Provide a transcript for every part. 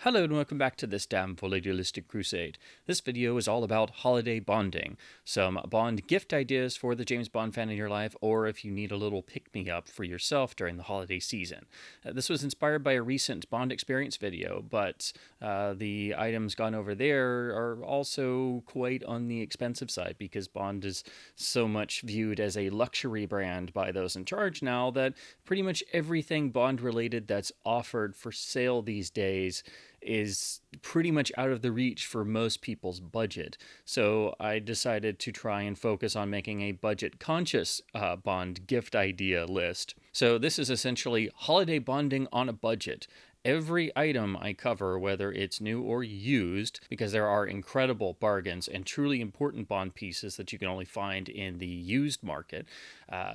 Hello and welcome back to this damn full idealistic crusade. This video is all about holiday bonding, some Bond gift ideas for the James Bond fan in your life, or if you need a little pick-me-up for yourself during the holiday season. This was inspired by a recent Bond experience video, but the items gone over there are also quite on the expensive side because Bond is so much viewed as a luxury brand by those in charge now that pretty much everything Bond related that's offered for sale these days is pretty much out of the reach for most people's budget. So I decided to try and focus on making a budget-conscious Bond gift idea list. So this is essentially holiday bonding on a budget. Every item I cover, whether it's new or used, because there are incredible bargains and truly important Bond pieces that you can only find in the used market,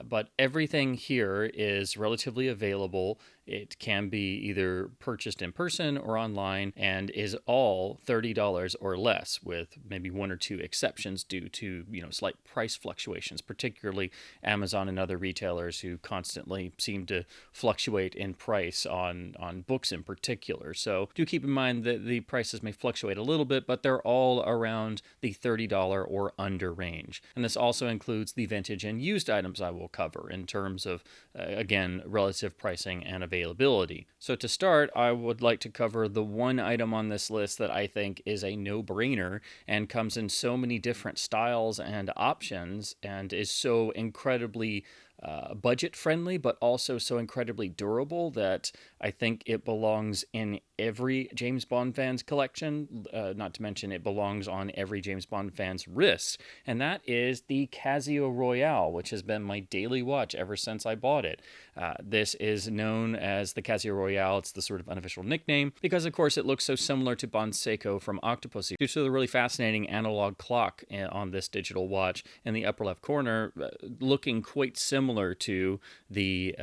but everything here is relatively available. It can be either purchased in person or online and is all $30 or less, with maybe one or two exceptions due to, slight price fluctuations, particularly Amazon and other retailers who constantly seem to fluctuate in price on books in particular. So do keep in mind that the prices may fluctuate a little bit, but they're all around the $30 or under range. And this also includes the vintage and used items I will cover in terms of, again, relative pricing and availability. So to start, I would like to cover the one item on this list that I think is a no-brainer and comes in so many different styles and options and is so incredibly budget friendly, but also so incredibly durable that I think it belongs in every James Bond fan's collection, not to mention it belongs on every James Bond fan's wrist, and that is the Casio Royale, which has been my daily watch ever since I bought it. This is known as the Casio Royale. It's the sort of unofficial nickname because, of course, it looks so similar to Bond's Seiko from Octopussy due to the really fascinating analog clock on this digital watch in the upper left corner, looking quite similar to the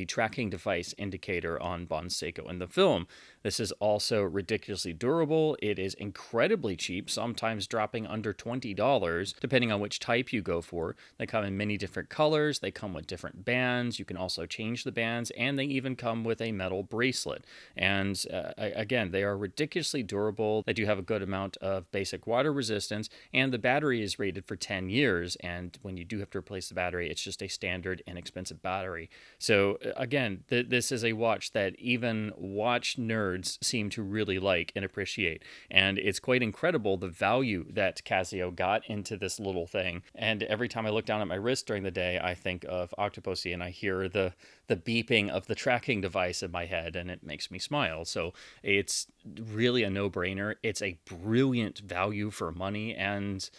tracking device indicator on Bond's Seiko in the film. This is also ridiculously durable. It is incredibly cheap, sometimes dropping under $20, depending on which type you go for. They come in many different colors. They come with different bands. You can also change the bands, and they even come with a metal bracelet. And again, they are ridiculously durable. They do have a good amount of basic water resistance, and the battery is rated for 10 years. And when you do have to replace the battery, it's just a standard inexpensive battery. So again, this is a watch that even watch nerds seem to really like and appreciate. And it's quite incredible the value that Casio got into this little thing. And every time I look down at my wrist during the day, I think of Octopussy and I hear the beeping of the tracking device in my head, and it makes me smile. So it's really a no-brainer. It's a brilliant value for money, and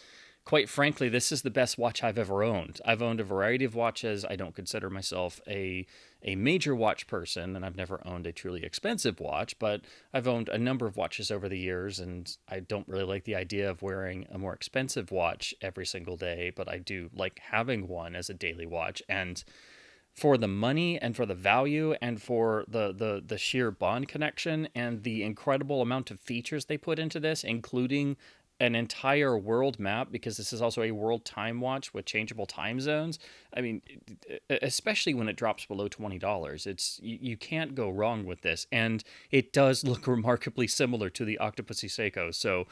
quite frankly, this is the best watch I've ever owned. I've owned a variety of watches. I don't consider myself a major watch person, and I've never owned a truly expensive watch, but I've owned a number of watches over the years, and I don't really like the idea of wearing a more expensive watch every single day, but I do like having one as a daily watch. And for the money and for the value and for the sheer Bond connection and the incredible amount of features they put into this, including an entire world map, because this is also a world time watch with changeable time zones. I mean, especially when it drops below $20, you can't go wrong with this. And it does look remarkably similar to the Octopussy Seiko. So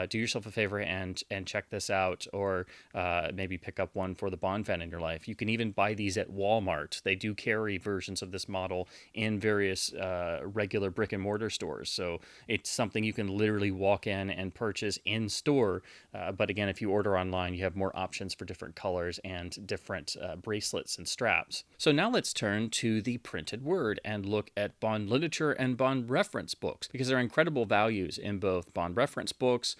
do yourself a favor and check this out, or maybe pick up one for the Bond fan in your life. You can even buy these at Walmart. They do carry versions of this model in various regular brick and mortar stores. So it's something you can literally walk in and purchase in store. But again, if you order online, you have more options for different colors and different bracelets and straps. So now let's turn to the printed word and look at Bond literature and Bond reference books, because there are incredible values in both Bond reference books,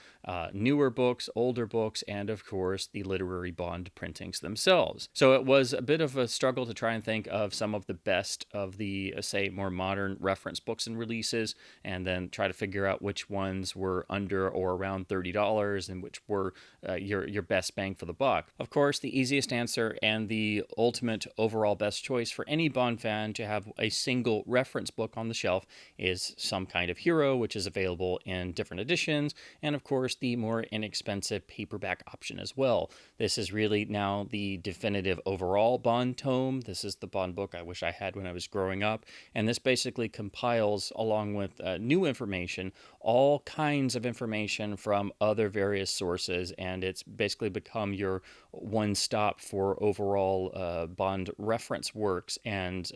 newer books, older books, and of course the literary Bond printings themselves. So it was a bit of a struggle to try and think of some of the best of the, say, more modern reference books and releases, and then try to figure out which ones were under or around $30 and which were your best bang for the buck. Of course, the easiest answer and the ultimate overall best choice for any Bond fan to have a single reference book on the shelf is some kind of hero, which is available in different editions, and of course the more inexpensive paperback option as well. This is really now the definitive overall Bond tome. This is the Bond book I wish I had when I was growing up, and this basically compiles, along with new information, all kinds of information from other various sources, and it's basically become your one stop for overall Bond reference works and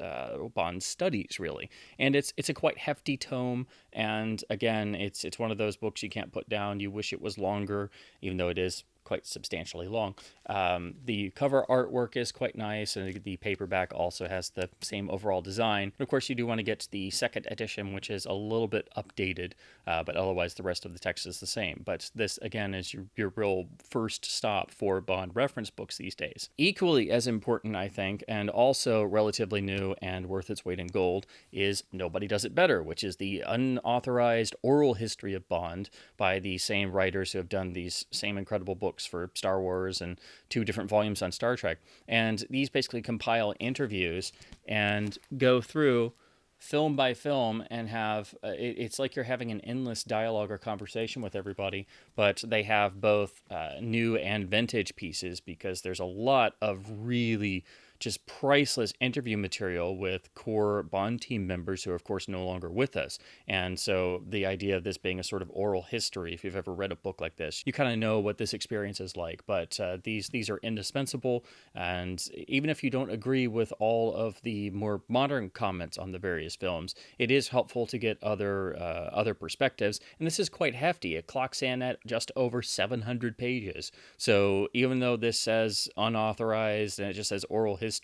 Bond studies, really. And it's a quite hefty tome, and again, it's one of those books you can't put down. You wish it was longer, even though it is quite substantially long. The cover artwork is quite nice, and the paperback also has the same overall design. But of course, you do want to get to the second edition, which is a little bit updated, but otherwise the rest of the text is the same. But this, again, is your real first stop for Bond reference books these days. Equally as important, I think, and also relatively new and worth its weight in gold, is Nobody Does It Better, which is the unauthorized oral history of Bond by the same writers who have done these same incredible books for Star Wars and 2 different volumes on Star Trek. And these basically compile interviews and go through film by film and have it's like you're having an endless dialogue or conversation with everybody, but they have both new and vintage pieces, because there's a lot of really just priceless interview material with core Bond team members who are, of course, no longer with us. And so the idea of this being a sort of oral history, if you've ever read a book like this, you kind of know what this experience is like. But these are indispensable. And even if you don't agree with all of the more modern comments on the various films, it is helpful to get other perspectives. And this is quite hefty. It clocks in at just over 700 pages. So even though this says unauthorized and it just says oral history,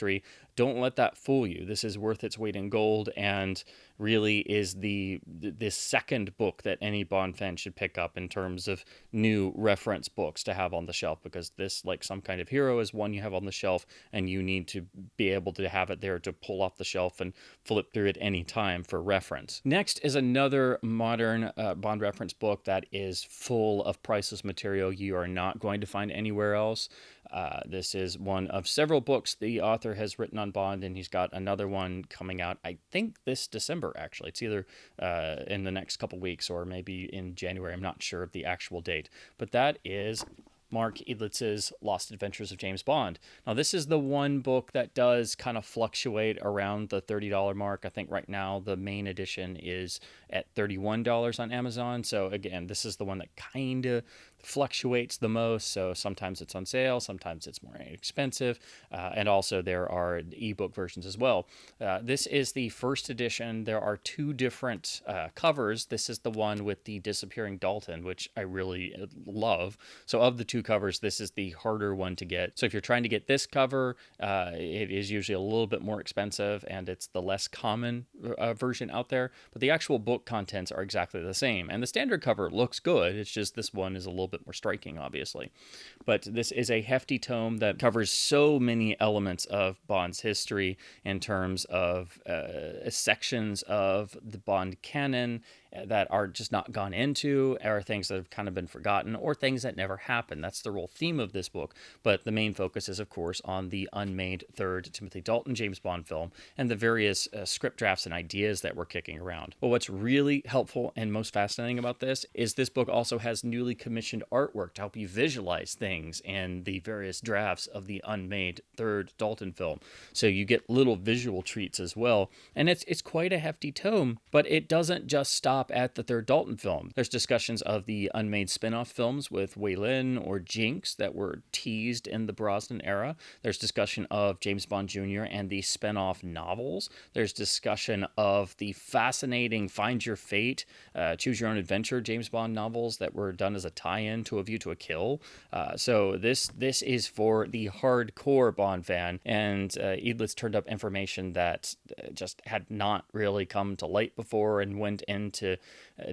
don't let that fool you. This is worth its weight in gold, and really is this second book that any Bond fan should pick up in terms of new reference books to have on the shelf, because this, like Some Kind of Hero, is one you have on the shelf, and you need to be able to have it there to pull off the shelf and flip through at any time for reference. Next is another modern Bond reference book that is full of priceless material you are not going to find anywhere else. This is one of several books the author has written on Bond, and he's got another one coming out, I think, this December, actually. It's either in the next couple weeks or maybe in January. I'm not sure of the actual date. But that is Mark Edlitz's Lost Adventures of James Bond. Now, this is the one book that does kind of fluctuate around the $30 mark. I think right now the main edition is at $31 on Amazon. So again, this is the one that kind of fluctuates the most. So sometimes it's on sale, sometimes it's more inexpensive, and also there are ebook versions as well. This is the first edition. There are 2 different covers. This is the one with the disappearing Dalton, which I really love. So of the 2 covers, this is the harder one to get. So if you're trying to get this cover, it is usually a little bit more expensive, and it's the less common version out there. But the actual book contents are exactly the same, and the standard cover looks good. It's just this one is a little bit more striking, obviously. But this is a hefty tome that covers so many elements of Bond's history in terms of sections of the Bond canon that are just not gone into, or things that have kind of been forgotten, or things that never happened. That's the real theme of this book. But the main focus is, of course, on the unmade third Timothy Dalton James Bond film and the various script drafts and ideas that were kicking around. But what's really helpful and most fascinating about this is this book also has newly commissioned artwork to help you visualize things and the various drafts of the unmade third Dalton film. So you get little visual treats as well. And it's quite a hefty tome, but it doesn't just stop at the third Dalton film. There's discussions of the unmade spin-off films with Wei Lin or Jinx that were teased in the Brosnan era. There's discussion of James Bond Jr. and the spin-off novels. There's discussion of the fascinating Find Your Fate, Choose Your Own Adventure James Bond novels that were done as a tie-in to A View to a Kill. So this is for the hardcore Bond fan, and Edlitz turned up information that just had not really come to light before, and went into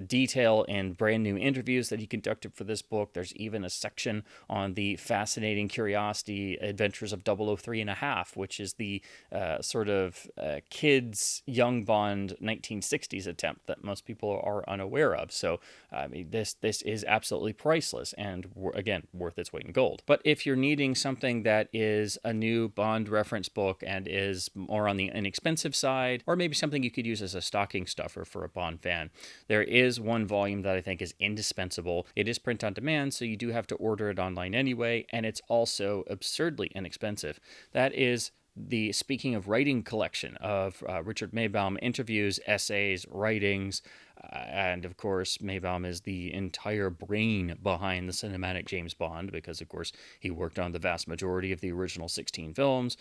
detail in brand new interviews that he conducted for this book. There's even a section on the fascinating curiosity adventures of 003 and a half, which is the sort of kids young Bond 1960s attempt that most people are unaware of. So I mean, this is absolutely priceless, and again, worth its weight in gold. But if you're needing something that is a new Bond reference book and is more on the inexpensive side, or maybe something you could use as a stocking stuffer for a Bond fan, there is one volume that I think is indispensable. It is print on demand, so you do have to order it online anyway, and it's also absurdly inexpensive. That is the Speaking of Writing collection of Richard Maybaum interviews, essays, writings, and of course, Maybaum is the entire brain behind the cinematic James Bond because, of course, he worked on the vast majority of the original 16 films,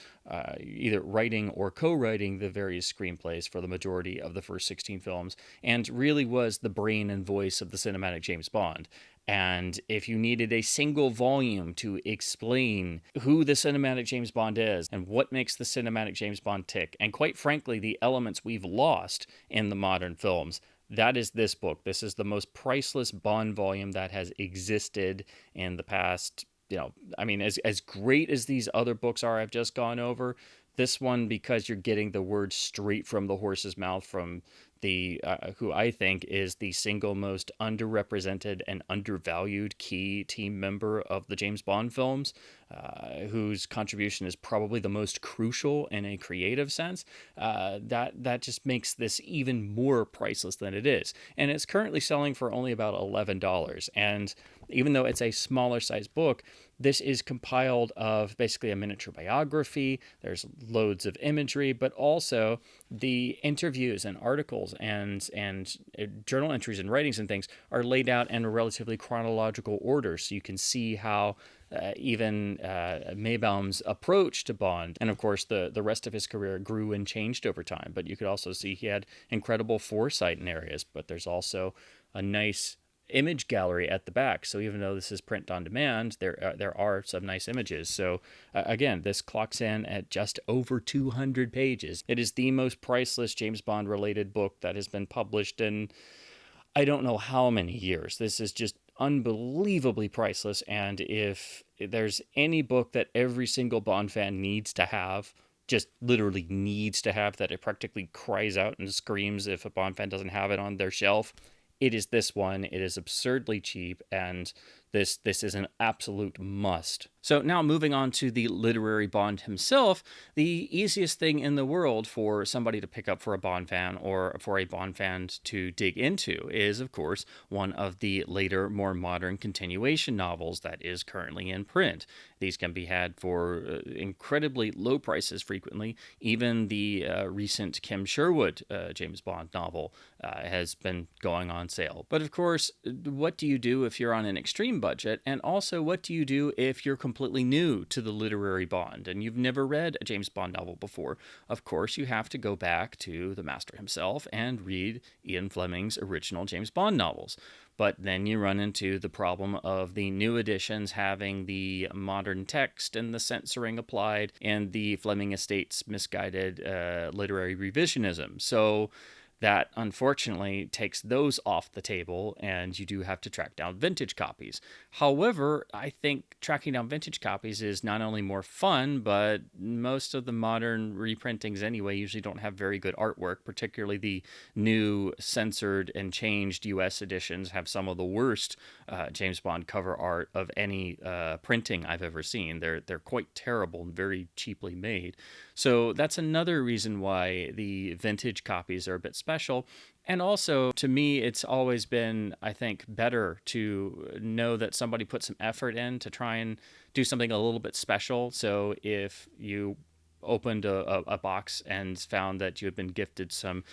either writing or co-writing the various screenplays for the majority of the first 16 films, and really was the brain and voice of the cinematic James Bond. And if you needed a single volume to explain who the cinematic James Bond is and what makes the cinematic James Bond tick, and quite frankly, the elements we've lost in the modern films, that is this book. This is the most priceless Bond volume that has existed in the past. I mean, as great as these other books are I've just gone over, this one, because you're getting the words straight from the horse's mouth from the who I think is the single most underrepresented and undervalued key team member of the James Bond films, whose contribution is probably the most crucial in a creative sense, that just makes this even more priceless than it is. And it's currently selling for only about $11. And even though it's a smaller size book, this is compiled of basically a miniature biography. There's loads of imagery, but also the interviews and articles and journal entries and writings and things are laid out in a relatively chronological order, so you can see how even Maybaum's approach to Bond, and of course the rest of his career, grew and changed over time. But you could also see he had incredible foresight in areas, but there's also a nice image gallery at the back. So even though this is print on demand, there are some nice images. So again, this clocks in at just over 200 pages. It is the most priceless James Bond related book that has been published in I don't know how many years. This is just unbelievably priceless. And if there's any book that every single Bond fan needs to have, just literally needs to have, that it practically cries out and screams if a Bond fan doesn't have it on their shelf, it is this one. It is absurdly cheap, and this is an absolute must. So now moving on to the literary Bond himself, the easiest thing in the world for somebody to pick up for a Bond fan or for a Bond fan to dig into is, of course, one of the later, more modern continuation novels that is currently in print. These can be had for incredibly low prices frequently. Even the recent Kim Sherwood James Bond novel has been going on sale. But of course, what do you do if you're on an extreme budget? And also, what do you do if you're completely new to the literary Bond and you've never read a James Bond novel before? Of course, you have to go back to the master himself and read Ian Fleming's original James Bond novels. But then you run into the problem of the new editions having the modern text and the censoring applied and the Fleming estate's misguided literary revisionism. So that unfortunately takes those off the table, and you do have to track down vintage copies. However, I think tracking down vintage copies is not only more fun, but most of the modern reprintings anyway usually don't have very good artwork. Particularly the new censored and changed US editions have some of the worst James Bond cover art of any printing I've ever seen. They're quite terrible and very cheaply made. So that's another reason why the vintage copies are a bit special. And also, to me, it's always been, I think, better to know that somebody put some effort in to try and do something a little bit special. So if you opened a box and found that you had been gifted some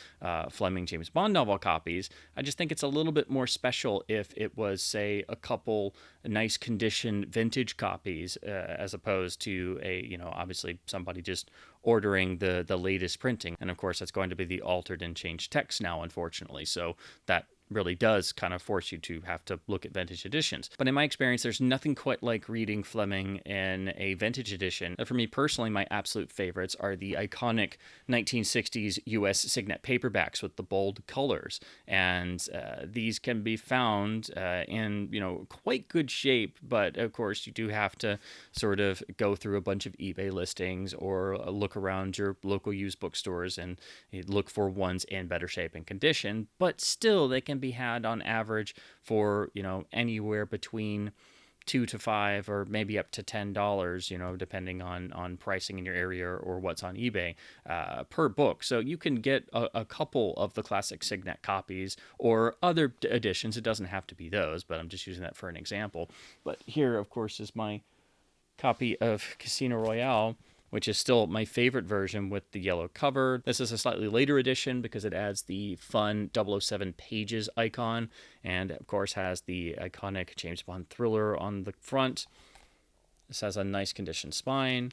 Fleming James Bond novel copies, I just think it's a little bit more special if it was, say, a couple nice condition vintage copies as opposed to obviously somebody just ordering the latest printing. And of course, that's going to be the altered and changed text now, unfortunately. So that really does kind of force you to have to look at vintage editions. But in my experience, there's nothing quite like reading Fleming in a vintage edition. For me personally, my absolute favorites are the iconic 1960s US Signet paperbacks with the bold colors. And these can be found in, quite good shape. But of course, you do have to sort of go through a bunch of eBay listings or look around your local used bookstores and look for ones in better shape and condition. But still, they can be had on average for anywhere between $2 to $5 or maybe up to $10, depending on pricing in your area or what's on eBay per book. So you can get a couple of the classic Signet copies or other editions. It doesn't have to be those, but I'm just using that for an example. But here, of course, is my copy of Casino Royale, which is still my favorite version with the yellow cover. This is a slightly later edition because it adds the fun 007 pages icon, and of course has the iconic James Bond thriller on the front. This has a nice condition spine,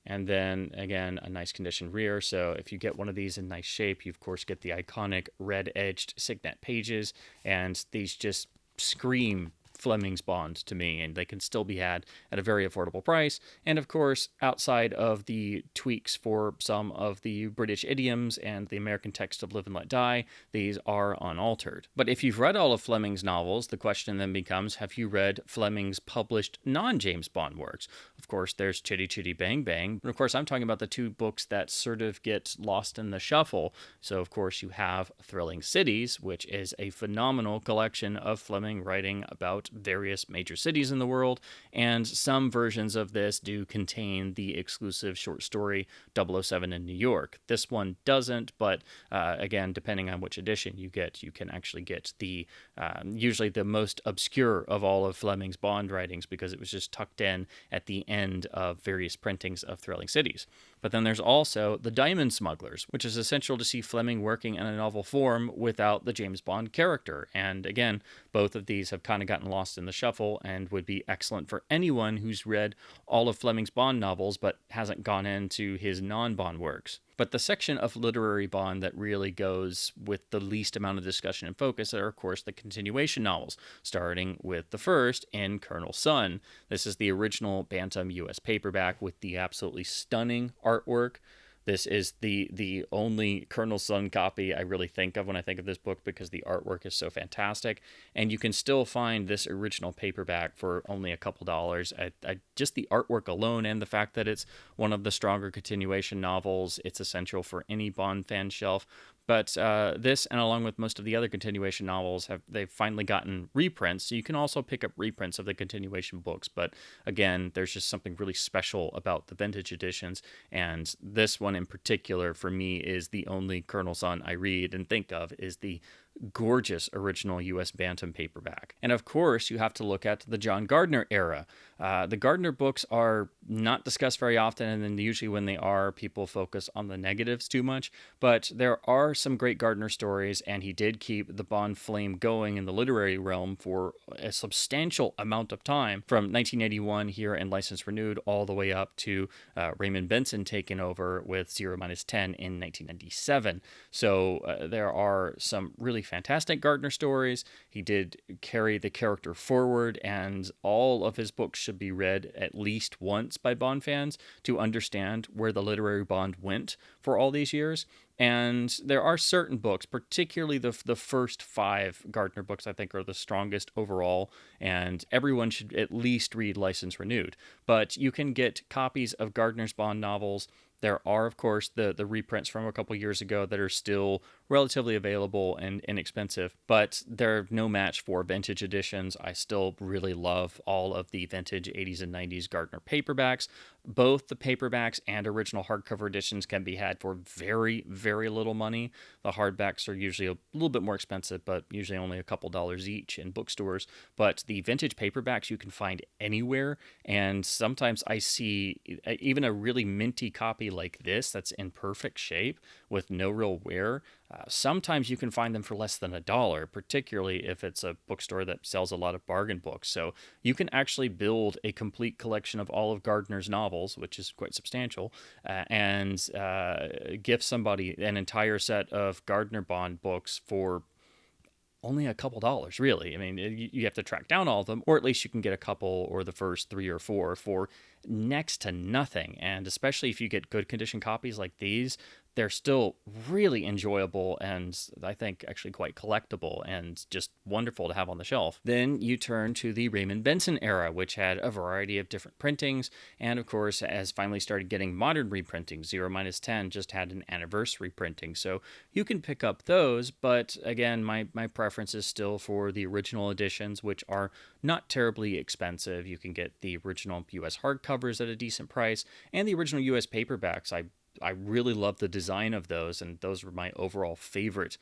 and then again a nice condition rear. So if you get one of these in nice shape, you of course get the iconic red edged signet pages, and these just scream Fleming's Bond to me, and they can still be had at a very affordable price. And of course, outside of the tweaks for some of the British idioms and the American text of Live and Let Die, these are unaltered. But if you've read all of Fleming's novels, the question then becomes, have you read Fleming's published non-James Bond works? Of course, there's Chitty Chitty Bang Bang, but of course I'm talking about the two books that sort of get lost in the shuffle. So of course you have Thrilling Cities, which is a phenomenal collection of Fleming writing about various major cities in the world, and some versions of this do contain the exclusive short story 007 in New York. This one doesn't, but again, depending on which edition you get, you can actually get the usually the most obscure of all of Fleming's Bond writings, because it was just tucked in at the end of various printings of Thrilling Cities. But then there's also the Diamond Smugglers, which is essential to see Fleming working in a novel form without the James Bond character. And again, both of these have kind of gotten lost in the shuffle and would be excellent for anyone who's read all of Fleming's Bond novels but hasn't gone into his non-Bond works. But the section of literary Bond that really goes with the least amount of discussion and focus are, of course, the continuation novels, starting with the first in Colonel Sun. This is the original Bantam US paperback with the absolutely stunning artwork. This is the only Colonel Sun copy I really think of when I think of this book, because the artwork is so fantastic. And you can still find this original paperback for only a couple dollars. Just the artwork alone, and the fact that it's one of the stronger continuation novels, it's essential for any Bond fan shelf. But this, and along with most of the other continuation novels, they've finally gotten reprints. So you can also pick up reprints of the continuation books. But again, there's just something really special about the vintage editions. And this one in particular, for me, is the only Colonel Sun I read and think of is the gorgeous original U.S. Bantam paperback. And of course, you have to look at the John Gardner era. The Gardner books are not discussed very often, and then usually when they are, people focus on the negatives too much. But there are some great Gardner stories, and he did keep the Bond flame going in the literary realm for a substantial amount of time, from 1981 here and License Renewed all the way up to Raymond Benson taking over with 0-10 in 1997. So there are some really fantastic Gardner stories. He did carry the character forward, and all of his books should be read at least once by Bond fans to understand where the literary Bond went for all these years. And there are certain books, particularly the first 5 Gardner books, I think are the strongest overall, and everyone should at least read License Renewed. But you can get copies of Gardner's Bond novels. There are, of course, the reprints from a couple years ago that are still relatively available and inexpensive, but they're no match for vintage editions. I still really love all of the vintage 80s and 90s Gardner paperbacks. Both the paperbacks and original hardcover editions can be had for very, very little money. The hardbacks are usually a little bit more expensive, but usually only a couple dollars each in bookstores. But the vintage paperbacks you can find anywhere, and sometimes I see even a really minty copy like this that's in perfect shape with no real wear. Sometimes you can find them for less than $1, particularly if it's a bookstore that sells a lot of bargain books. So you can actually build a complete collection of all of Gardner's novels, which is quite substantial, and give somebody an entire set of Gardner Bond books for only a couple dollars, really. I mean, you have to track down all of them, or at least you can get a couple or the first 3 or 4 for next to nothing. And especially if you get good condition copies like these, they're still really enjoyable and I think actually quite collectible and just wonderful to have on the shelf. Then you turn to the Raymond Benson era, which had a variety of different printings, and of course has finally started getting modern reprintings. 0-10 just had an anniversary printing, so you can pick up those, but again, my preference is still for the original editions, which are not terribly expensive. You can get the original US hardcovers at a decent price, and the original US paperbacks. I really love the design of those, and those were my overall favorite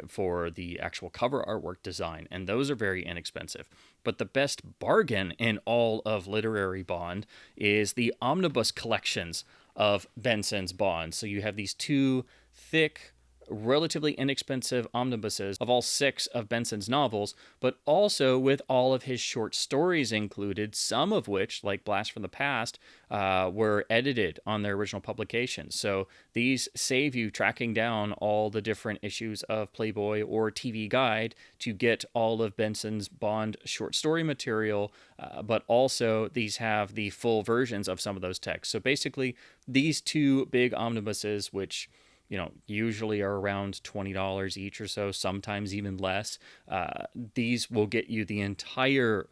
for the actual cover artwork design, and those are very inexpensive. But the best bargain in all of literary Bond is the Omnibus collections of Benson's Bond. So you have these two thick, relatively inexpensive omnibuses of all 6 of Benson's novels, but also with all of his short stories included, some of which, like Blast from the Past, were edited on their original publications. So these save you tracking down all the different issues of Playboy or TV Guide to get all of Benson's Bond short story material, but also these have the full versions of some of those texts. So basically, these 2 big omnibuses, which usually are around $20 each or so, sometimes even less. These will get you the entire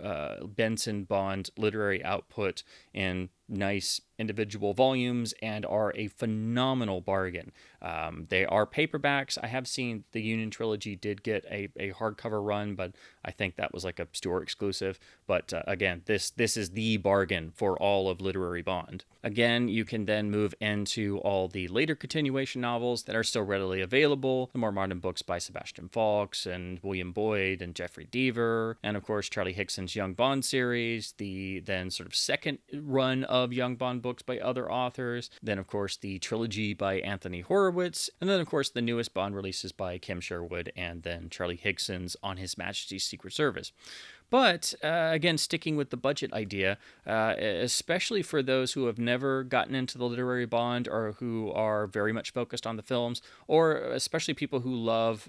Benson Bond literary output in nice individual volumes and are a phenomenal bargain. They are paperbacks. I have seen the Union Trilogy did get a hardcover run, but I think that was like a store exclusive. But again, this is the bargain for all of literary Bond. Again, you can then move into all the later continuation novels that are still readily available, the more modern books by Sebastian Faulks and William Boyd and Jeffrey Deaver, and of course Charlie Hickson's Young Bond series, the then sort of second run of Young Bond books by other authors, then of course the trilogy by Anthony Horowitz, and then of course the newest Bond releases by Kim Sherwood, and then Charlie Hickson's On His Majesty's Secret Service. But again, sticking with the budget idea, especially for those who have never gotten into the literary Bond or who are very much focused on the films, or especially people who love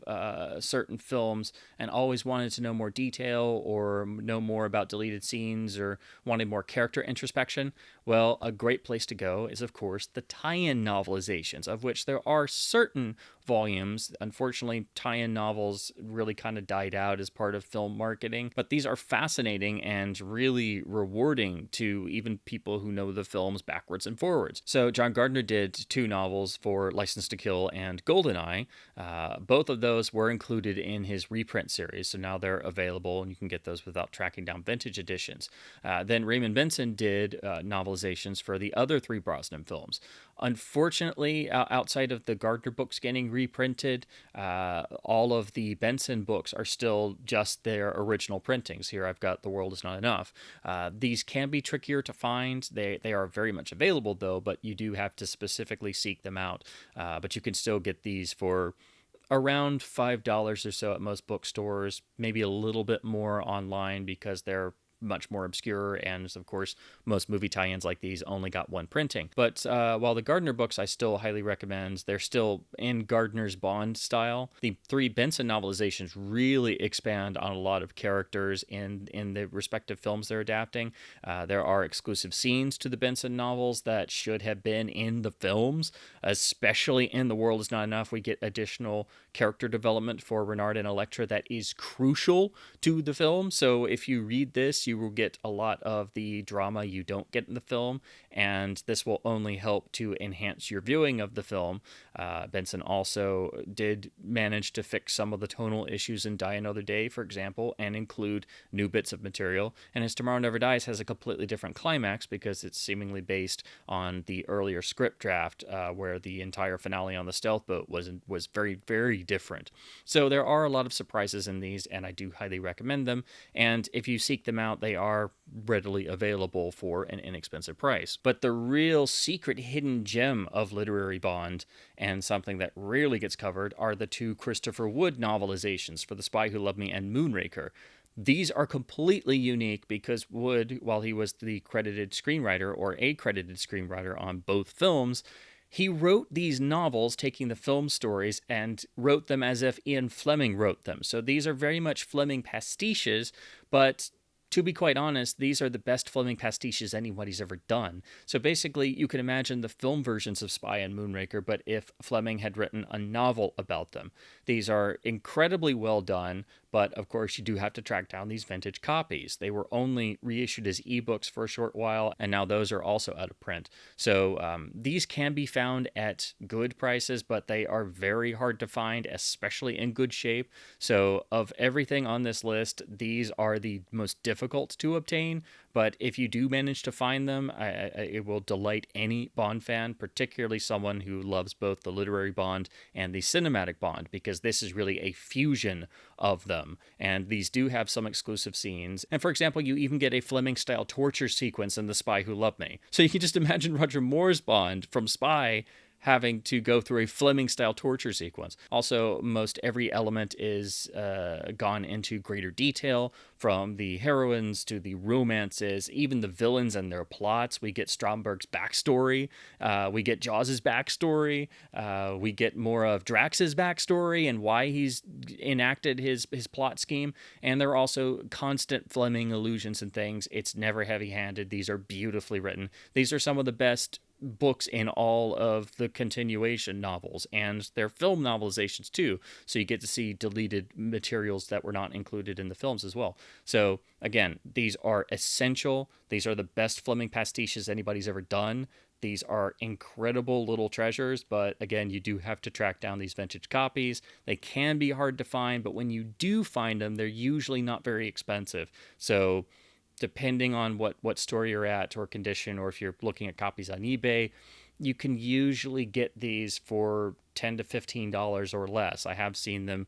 certain films and always wanted to know more detail or know more about deleted scenes or wanted more character introspection, well, a great place to go is, of course, the tie-in novelizations, of which there are certain volumes. Unfortunately, tie-in novels really kind of died out as part of film marketing, but these are fascinating and really rewarding to even people who know the films backwards and forwards. So John Gardner did 2 novels for License to Kill and GoldenEye. Both of those were included in his reprint series, so now they're available and you can get those without tracking down vintage editions. Then Raymond Benson did novelizations for the other 3 Brosnan films. Unfortunately, outside of the Gardner books getting reprinted, all of the Benson books are still just their original printings. Here I've got The World Is Not Enough. These can be trickier to find. They are very much available, though, but you do have to specifically seek them out. But you can still get these for around $5 or so at most bookstores, maybe a little bit more online because they're much more obscure, and of course most movie tie-ins like these only got 1 printing. But while the Gardner books I still highly recommend, they're still in Gardner's Bond style. The 3 Benson novelizations really expand on a lot of characters in the respective films they're adapting. There are exclusive scenes to the Benson novels that should have been in the films, especially in The World Is Not Enough. We get additional character development for Renard and Electra that is crucial to the film. So if you read this, you will get a lot of the drama you don't get in the film, and this will only help to enhance your viewing of the film. Benson also did manage to fix some of the tonal issues in Die Another Day, for example, and include new bits of material. And his Tomorrow Never Dies has a completely different climax because it's seemingly based on the earlier script draft, where the entire finale on the stealth boat was very, very different. So there are a lot of surprises in these, and I do highly recommend them. And if you seek them out, they are readily available for an inexpensive price. But the real secret hidden gem of literary Bond, and something that rarely gets covered, are the 2 Christopher Wood novelizations for The Spy Who Loved Me and Moonraker. These are completely unique because Wood, while he was the credited screenwriter or a credited screenwriter on both films, he wrote these novels taking the film stories and wrote them as if Ian Fleming wrote them. So these are very much Fleming pastiches, but to be quite honest, these are the best Fleming pastiches anybody's ever done. So basically, you can imagine the film versions of Spy and Moonraker, but if Fleming had written a novel about them. These are incredibly well done, but of course you do have to track down these vintage copies. They were only reissued as ebooks for a short while, and now those are also out of print. So these can be found at good prices, but they are very hard to find, especially in good shape. So of everything on this list, these are the most difficult difficult to obtain, but if you do manage to find them, it will delight any Bond fan, particularly someone who loves both the literary Bond and the cinematic Bond, because this is really a fusion of them. And these do have some exclusive scenes. And for example, you even get a Fleming-style torture sequence in The Spy Who Loved Me. So you can just imagine Roger Moore's Bond from Spy having to go through a Fleming-style torture sequence. Also, most every element is gone into greater detail, from the heroines to the romances, even the villains and their plots. We get Stromberg's backstory. We get Jaws's backstory. We get more of Drax's backstory and why he's enacted his plot scheme. And there are also constant Fleming allusions and things. It's never heavy-handed. These are beautifully written. These are some of the best books in all of the continuation novels, and they're film novelizations too, so you get to see deleted materials that were not included in the films as well. So again, these are essential. These are the best Fleming pastiches anybody's ever done. These are incredible little treasures, but again, you do have to track down these vintage copies. They can be hard to find, but when you do find them, they're usually not very expensive. So depending on what store you're at or condition, or if you're looking at copies on eBay, you can usually get these for $10 to $15 or less. I have seen them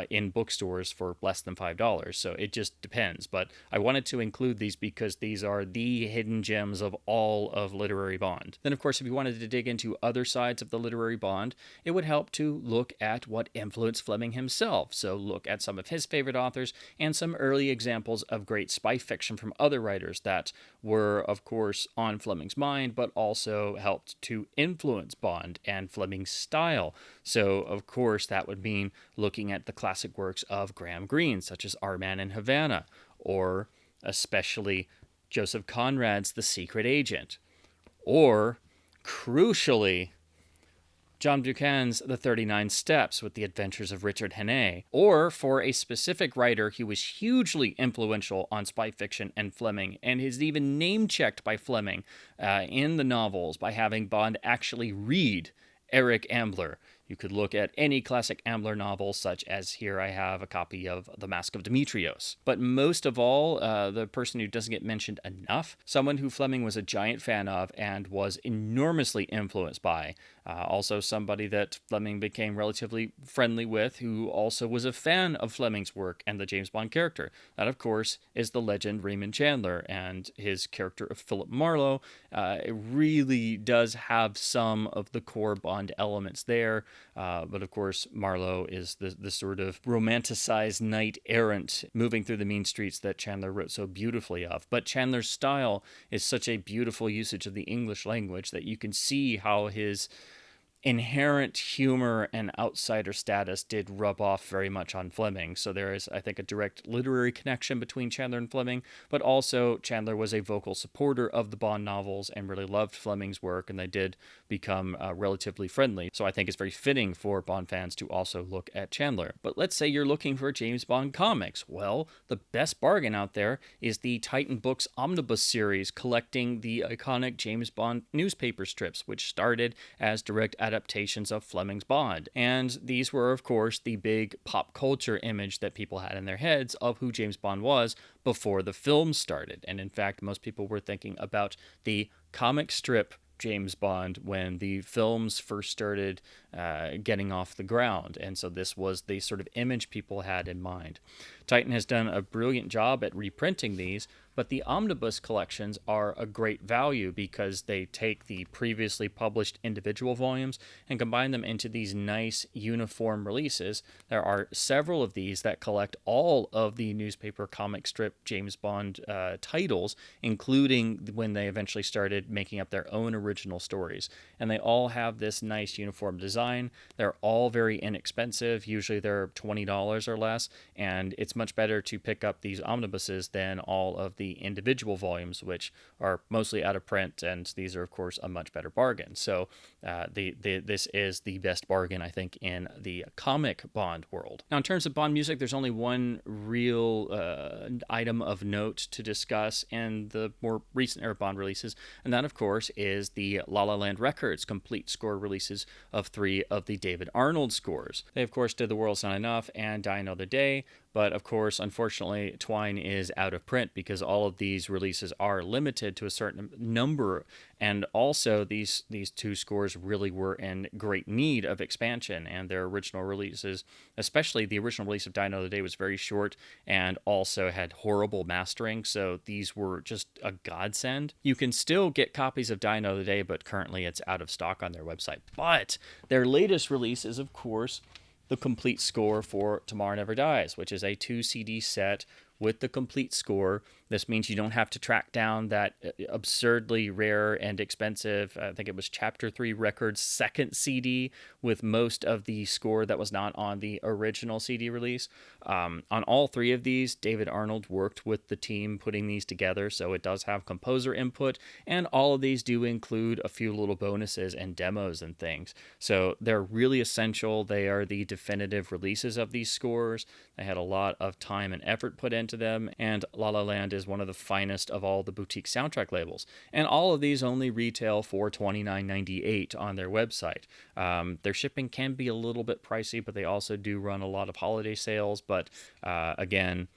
in bookstores for less than $5, so it just depends. But I wanted to include these because these are the hidden gems of all of literary Bond. Then, of course, if you wanted to dig into other sides of the literary Bond, it would help to look at what influenced Fleming himself. So look at some of his favorite authors and some early examples of great spy fiction from other writers that were, of course, on Fleming's mind, but also helped to influence Bond and Fleming's style. So, of course, that would mean looking at the classic works of Graham Greene, such as Our Man in Havana, or especially Joseph Conrad's The Secret Agent, or, crucially, John Buchan's The 39 Steps with the Adventures of Richard Hannay, or for a specific writer who was hugely influential on spy fiction and Fleming, and is even name-checked by Fleming in the novels by having Bond actually read Eric Ambler. You could look at any classic Ambler novel, such as here I have a copy of The Mask of Demetrios. But most of all, the person who doesn't get mentioned enough, someone who Fleming was a giant fan of and was enormously influenced by. Also somebody that Fleming became relatively friendly with, who also was a fan of Fleming's work and the James Bond character. That, of course, is the legend Raymond Chandler, and his character of Philip Marlowe. It really does have some of the core Bond elements there. But of course, Marlowe is the sort of romanticized knight-errant moving through the mean streets that Chandler wrote so beautifully of. But Chandler's style is such a beautiful usage of the English language that you can see how his inherent humor and outsider status did rub off very much on Fleming. So there is, I think, a direct literary connection between Chandler and Fleming, but also Chandler was a vocal supporter of the Bond novels and really loved Fleming's work, and they did become relatively friendly. So I think it's very fitting for Bond fans to also look at Chandler. But let's say you're looking for James Bond comics. Well, the best bargain out there is the Titan Books Omnibus series, collecting the iconic James Bond newspaper strips, which started as direct adaptations of Fleming's Bond. And these were, of course, the big pop culture image that people had in their heads of who James Bond was before the film started. And in fact, most people were thinking about the comic strip James Bond when the films first started getting off the ground. And so this was the sort of image people had in mind. Titan has done a brilliant job at reprinting these, but the omnibus collections are a great value because they take the previously published individual volumes and combine them into these nice uniform releases. There are several of these that collect all of the newspaper comic strip James Bond titles, including when they eventually started making up their own original stories. And they all have this nice uniform design. They're all very inexpensive. Usually they're $20 or less, and it's much better to pick up these omnibuses than all of the individual volumes, which are mostly out of print, and these are, of course, a much better bargain. So this is the best bargain, I think, in the comic Bond world. Now, in terms of Bond music, there's only one real item of note to discuss in the more recent era Bond releases, and that, of course, is the La La Land Records complete score releases of 3 of the David Arnold scores. They, of course, did The World's Not Enough and Die Another Day, But of course, unfortunately, TWINE is out of print because all of these releases are limited to a certain number. And also, these two scores really were in great need of expansion, and their original releases, especially the original release of Die Another Day, was very short and also had horrible mastering. So these were just a godsend. You can still get copies of Die Another Day, but currently it's out of stock on their website. But their latest release is, of course, the complete score for Tomorrow Never Dies, which is a 2 CD set with the complete score. This means you don't have to track down that absurdly rare and expensive, I think it was Chapter 3 Records second CD with most of the score that was not on the original CD release. On all three of these, David Arnold worked with the team putting these together, so it does have composer input, and all of these do include a few little bonuses and demos and things. So they're really essential. They are the definitive releases of these scores. They had a lot of time and effort put into them, and La La Land is one of the finest of all the boutique soundtrack labels. And all of these only retail for $29.98 on their website. Their shipping can be a little bit pricey, but they also do run a lot of holiday sales. But again,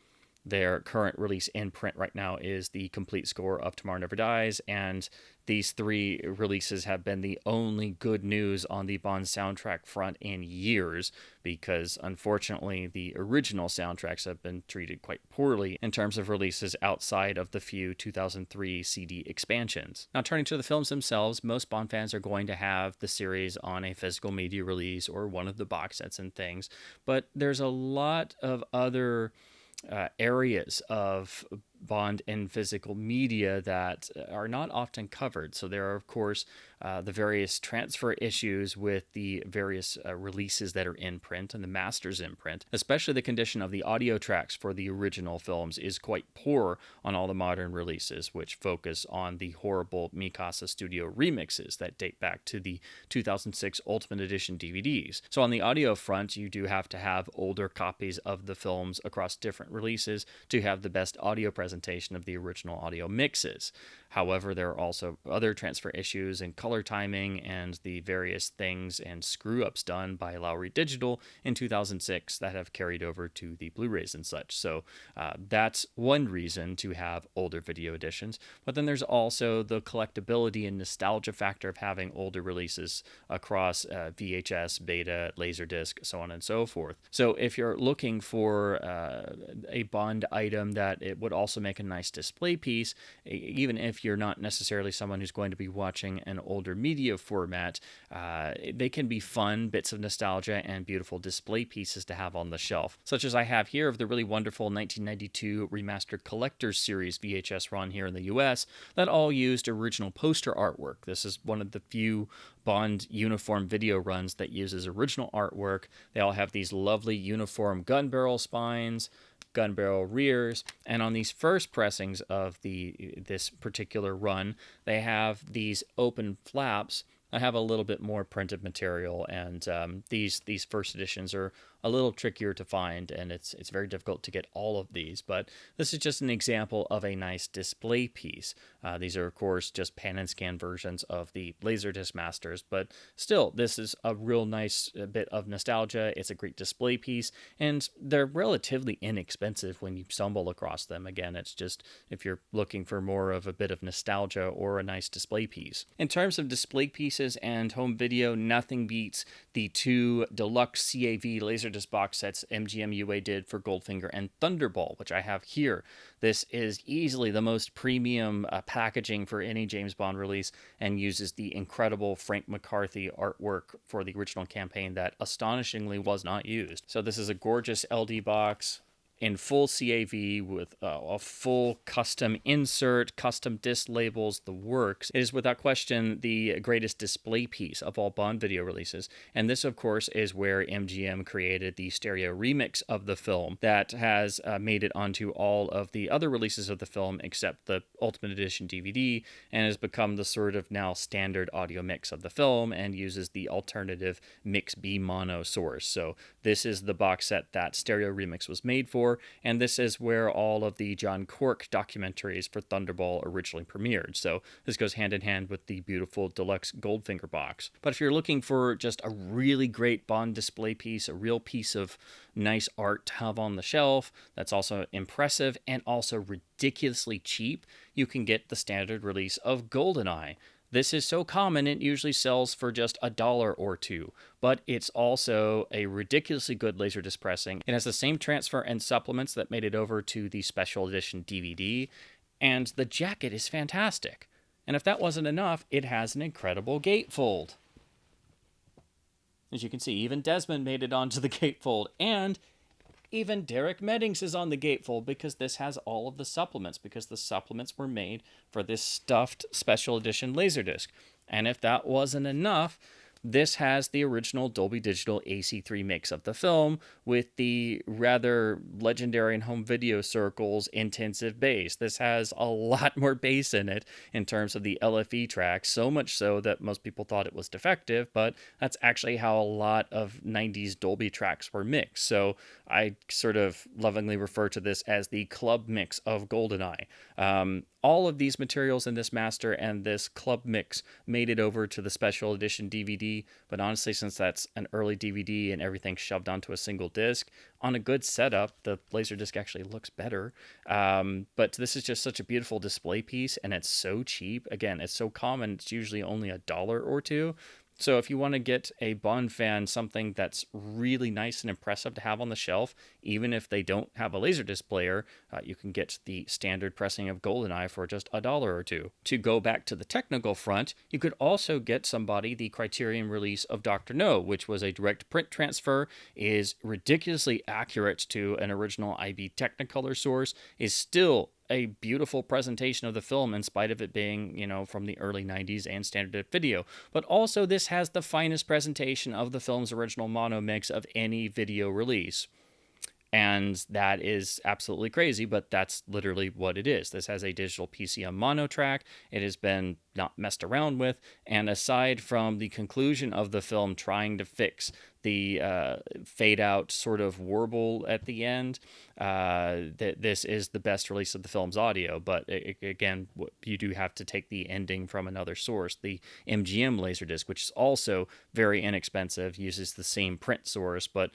their current release in print right now is the complete score of Tomorrow Never Dies, and these three releases have been the only good news on the Bond soundtrack front in years, because unfortunately the original soundtracks have been treated quite poorly in terms of releases outside of the few 2003 CD expansions. Now, turning to the films themselves, most Bond fans are going to have the series on a physical media release or one of the box sets and things, but there's a lot of other areas of Bond in physical media that are not often covered. So there are, of course, the various transfer issues with the various releases that are in print and the masters in print. Especially the condition of the audio tracks for the original films is quite poor on all the modern releases, which focus on the horrible Mikasa Studio remixes that date back to the 2006 Ultimate Edition DVDs. So on the audio front, you do have to have older copies of the films across different releases to have the best audio presentation of the original audio mixes. However, there are also other transfer issues in color timing and the various things and screw-ups done by Lowry Digital in 2006 that have carried over to the Blu-rays and such. So that's one reason to have older video editions. But then there's also the collectability and nostalgia factor of having older releases across VHS, Beta, Laserdisc, so on and so forth. So if you're looking for a Bond item that it would also make a nice display piece, even if you're not necessarily someone who's going to be watching an older media format, they can be fun bits of nostalgia and beautiful display pieces to have on the shelf, such as I have here of the really wonderful 1992 Remastered Collector's Series VHS run here in the US that all used original poster artwork. This is one of the few Bond uniform video runs that uses original artwork. They all have these lovely uniform gun barrel spines, gun barrel rears, and on these first pressings of this particular run, they have these open flaps. I have a little bit more printed material, and these first editions are a little trickier to find, and it's very difficult to get all of these, but this is just an example of a nice display piece. These are, of course, just pan and scan versions of the Laserdisc masters, but still, this is a real nice bit of nostalgia. It's a great display piece, and they're relatively inexpensive when you stumble across them. Again, it's just if you're looking for more of a bit of nostalgia or a nice display piece. In terms of display pieces and home video, nothing beats the two deluxe CAV Laserdisc box sets MGM UA did for Goldfinger and Thunderball, which I have here. This is easily the most premium packaging for any James Bond release and uses the incredible Frank McCarthy artwork for the original campaign that astonishingly was not used. So this is a gorgeous LD box in full CAV with a full custom insert, custom disc labels, the works. It is without question the greatest display piece of all Bond video releases. And this, of course, is where MGM created the stereo remix of the film that has made it onto all of the other releases of the film except the Ultimate Edition DVD, and has become the sort of now standard audio mix of the film and uses the alternative Mix B mono source. So this is the box set that stereo remix was made for. 1994, and this is where all of the John Cork documentaries for Thunderball originally premiered. So this goes hand in hand with the beautiful deluxe Goldfinger box. But if you're looking for just a really great Bond display piece, a real piece of nice art to have on the shelf that's also impressive and also ridiculously cheap, you can get the standard release of GoldenEye. This is so common, it usually sells for just $1 or $2, but it's also a ridiculously good Laserdisc pressing. It has the same transfer and supplements that made it over to the special edition DVD, and the jacket is fantastic. And if that wasn't enough, it has an incredible gatefold. As you can see, even Desmond made it onto the gatefold, and even Derek Meddings is on the gatefold because this has all of the supplements, because the supplements were made for this stuffed special edition Laserdisc. And if that wasn't enough, this has the original Dolby Digital AC3 mix of the film with the rather legendary in home video circles intensive bass. This has a lot more bass in it in terms of the LFE track, so much so that most people thought it was defective, but that's actually how a lot of 90s Dolby tracks were mixed. So I sort of lovingly refer to this as the club mix of GoldenEye. All of these materials in this master and this club mix made it over to the special edition DVD, but honestly, since that's an early DVD and everything's shoved onto a single disc, on a good setup, the Laserdisc actually looks better. But this is just such a beautiful display piece, and it's so cheap. Again, it's so common, it's usually only $1 or $2. So if you want to get a Bond fan something that's really nice and impressive to have on the shelf, even if they don't have a Laserdisc player, you can get the standard pressing of GoldenEye for just $1 or $2. To go back to the technical front, you could also get somebody the Criterion release of Dr. No, which was a direct print transfer, is ridiculously accurate to an original IB Technicolor source, is still a beautiful presentation of the film in spite of it being, from the early 90s and standard video. But also this has the finest presentation of the film's original mono mix of any video release. And that is absolutely crazy, but that's literally what it is. This has a digital PCM mono track. It has been not messed around with. And aside from the conclusion of the film trying to fix the fade out sort of warble at the end, this is the best release of the film's audio. But again, you do have to take the ending from another source. The MGM Laserdisc, which is also very inexpensive, uses the same print source, but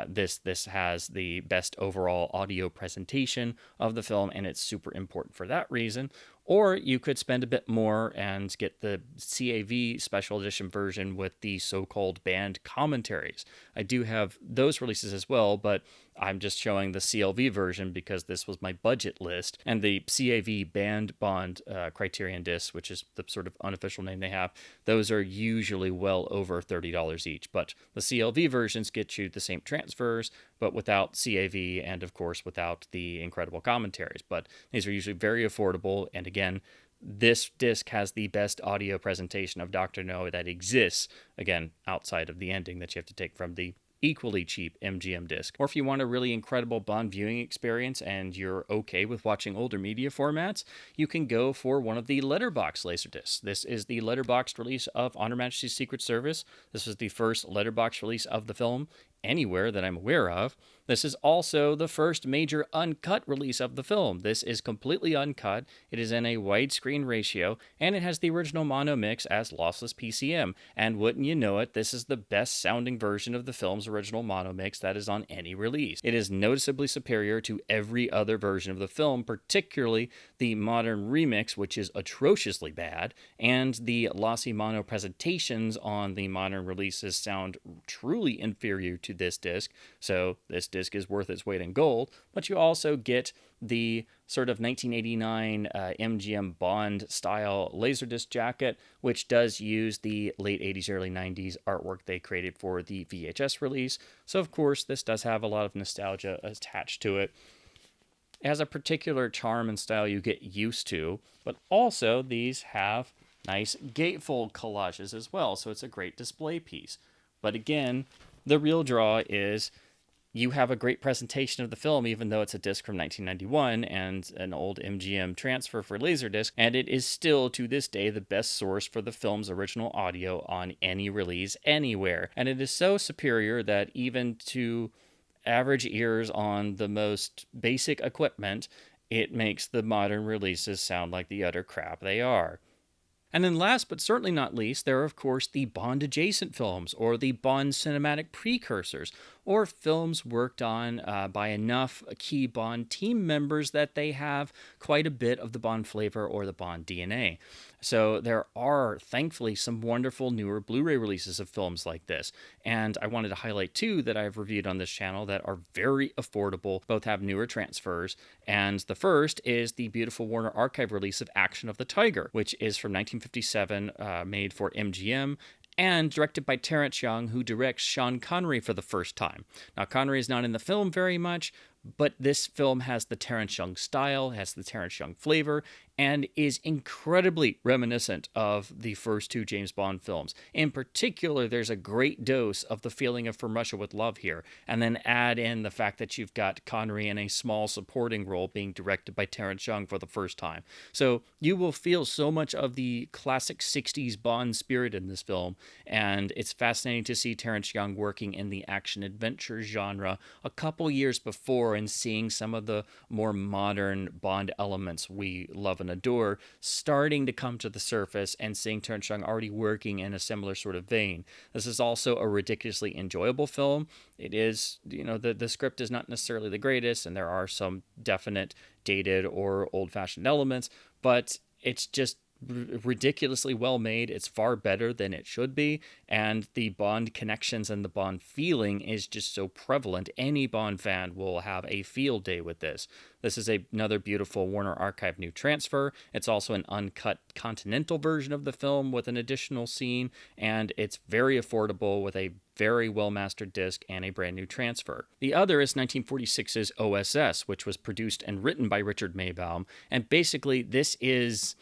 this has the best overall audio presentation of the film, and it's super important for that reason. Or you could spend a bit more and get the CAV special edition version with the so-called band commentaries. I do have those releases as well, but I'm just showing the CLV version because this was my budget list. And the CAV band Bond Criterion discs, which is the sort of unofficial name they have, those are usually well over $30 each. But the CLV versions get you the same transfers, but without CAV and, of course, without the incredible commentaries. But these are usually very affordable, and again, this disc has the best audio presentation of Dr. No that exists, again, outside of the ending that you have to take from the equally cheap MGM disc. Or if you want a really incredible Bond viewing experience and you're okay with watching older media formats, you can go for one of the letterbox Laserdiscs. This is the letterboxed release of On Her Majesty's Secret Service. This is the first letterbox release of the film anywhere that I'm aware of. This is also the first major uncut release of the film. This is completely uncut. It is in a widescreen ratio, and it has the original mono mix as lossless PCM. And wouldn't you know it, this is the best sounding version of the film's original mono mix that is on any release. It is noticeably superior to every other version of the film, particularly the modern remix, which is atrociously bad, and the lossy mono presentations on the modern releases sound truly inferior to this disc. So this disc is worth its weight in gold, but you also get the sort of 1989 MGM Bond style Laserdisc jacket, which does use the late 80s, early 90s artwork they created for the VHS release. So of course, this does have a lot of nostalgia attached to it. It has a particular charm and style you get used to, but also these have nice gatefold collages as well, so it's a great display piece. But again, the real draw is you have a great presentation of the film, even though it's a disc from 1991 and an old MGM transfer for Laserdisc, and it is still, to this day, the best source for the film's original audio on any release anywhere. And it is so superior that even to average ears on the most basic equipment, it makes the modern releases sound like the utter crap they are. And then last but certainly not least, there are of course the Bond adjacent films, or the Bond cinematic precursors, or films worked on by enough key Bond team members that they have quite a bit of the Bond flavor or the Bond DNA. So there are thankfully some wonderful newer Blu-ray releases of films like this. And I wanted to highlight two that I've reviewed on this channel that are very affordable, both have newer transfers. And the first is the beautiful Warner Archive release of Action of the Tiger, which is from 1957, made for MGM, and directed by Terrence Young, who directs Sean Connery for the first time. Now, Connery is not in the film very much, but this film has the Terrence Young style, has the Terrence Young flavor, and is incredibly reminiscent of the first two James Bond films. In particular, there's a great dose of the feeling of From Russia with Love here, and then add in the fact that you've got Connery in a small supporting role being directed by Terrence Young for the first time. So you will feel so much of the classic 60s Bond spirit in this film, and it's fascinating to see Terrence Young working in the action-adventure genre a couple years before and seeing some of the more modern Bond elements we love and adore starting to come to the surface, and seeing Terrence Young already working in a similar sort of vein. This is also a ridiculously enjoyable film. It is, the script is not necessarily the greatest, and there are some definite dated or old-fashioned elements, but it's just ridiculously well made. It's far better than it should be, and the Bond connections and the Bond feeling is just so prevalent. Any Bond fan will have a field day with this. This is another beautiful Warner Archive new transfer. It's also an uncut continental version of the film with an additional scene, and it's very affordable with a very well-mastered disc and a brand new transfer. The other is 1946's OSS, which was produced and written by Richard Maybaum, and basically this is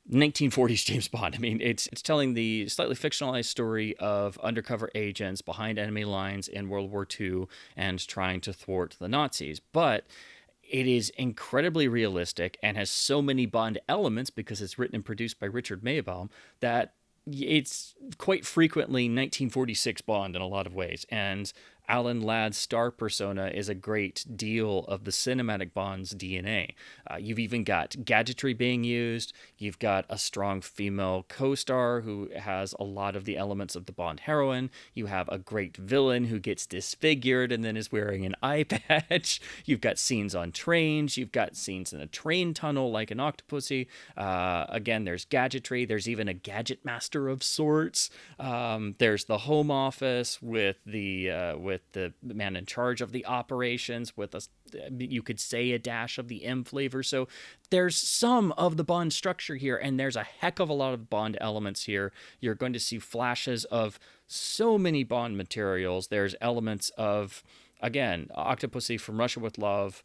1940s James Bond. I mean, it's telling the slightly fictionalized story of undercover agents behind enemy lines in World War II and trying to thwart the Nazis. But it is incredibly realistic and has so many Bond elements because it's written and produced by Richard Maybaum that it's quite frequently 1946 Bond in a lot of ways. And Alan Ladd's star persona is a great deal of the cinematic Bond's DNA. You've even got gadgetry being used. You've got a strong female co-star who has a lot of the elements of the Bond heroine. You have a great villain who gets disfigured and then is wearing an eye patch. You've got scenes on trains. You've got scenes in a train tunnel like an Octopussy. Again, there's gadgetry. There's even a gadget master of sorts. There's the Home Office with the man in charge of the operations, with you could say a dash of the M flavor. So there's some of the Bond structure here, and there's a heck of a lot of Bond elements here. You're going to see flashes of so many Bond materials. There's elements of, again, Octopussy, From Russia with Love,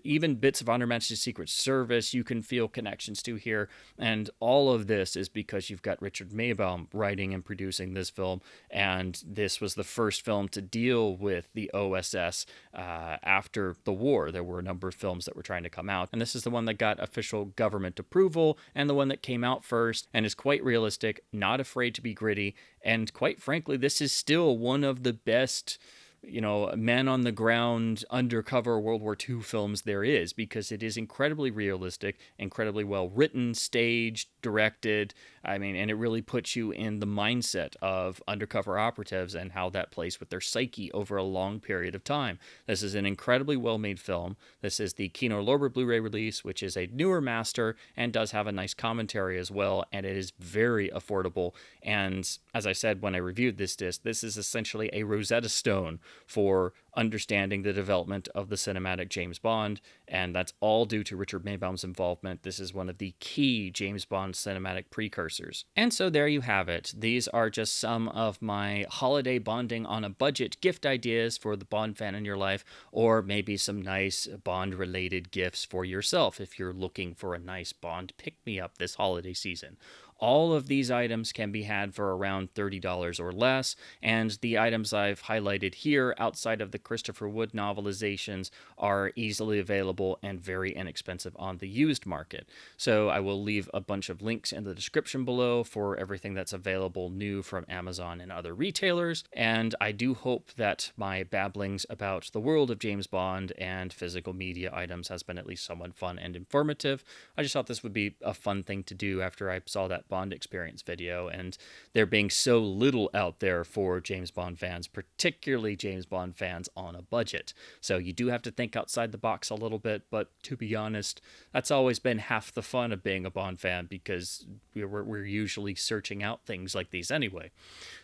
even bits of Her Majesty's Secret Service you can feel connections to here. And all of this is because you've got Richard Maybaum writing and producing this film. And this was the first film to deal with the OSS after the war. There were a number of films that were trying to come out. And this is the one that got official government approval and the one that came out first and is quite realistic, not afraid to be gritty. And quite frankly, this is still one of the best man on the ground undercover World War II films there is, because it is incredibly realistic, incredibly well written, staged, directed. I mean, and it really puts you in the mindset of undercover operatives and how that plays with their psyche over a long period of time. This is an incredibly well-made film. This is the Kino Lorber Blu-ray release, which is a newer master and does have a nice commentary as well, and it is very affordable. And as I said when I reviewed this disc, this is essentially a Rosetta Stone for understanding the development of the cinematic James Bond, and that's all due to Richard Maybaum's involvement. This is one of the key James Bond cinematic precursors. And so there you have it. These are just some of my holiday bonding on a budget gift ideas for the Bond fan in your life, or maybe some nice Bond-related gifts for yourself if you're looking for a nice Bond pick-me-up this holiday season. All of these items can be had for around $30 or less, and the items I've highlighted here outside of the Christopher Wood novelizations are easily available and very inexpensive on the used market. So I will leave a bunch of links in the description below for everything that's available new from Amazon and other retailers, and I do hope that my babblings about the world of James Bond and physical media items has been at least somewhat fun and informative. I just thought this would be a fun thing to do after I saw that Bond experience video, and there being so little out there for James Bond fans, particularly James Bond fans on a budget. So you do have to think outside the box a little bit, but to be honest, that's always been half the fun of being a Bond fan, because we're usually searching out things like these anyway.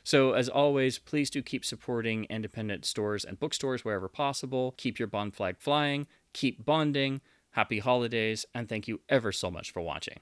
So as always, please do keep supporting independent stores and bookstores wherever possible. Keep your Bond flag flying, keep bonding, happy holidays, and thank you ever so much for watching.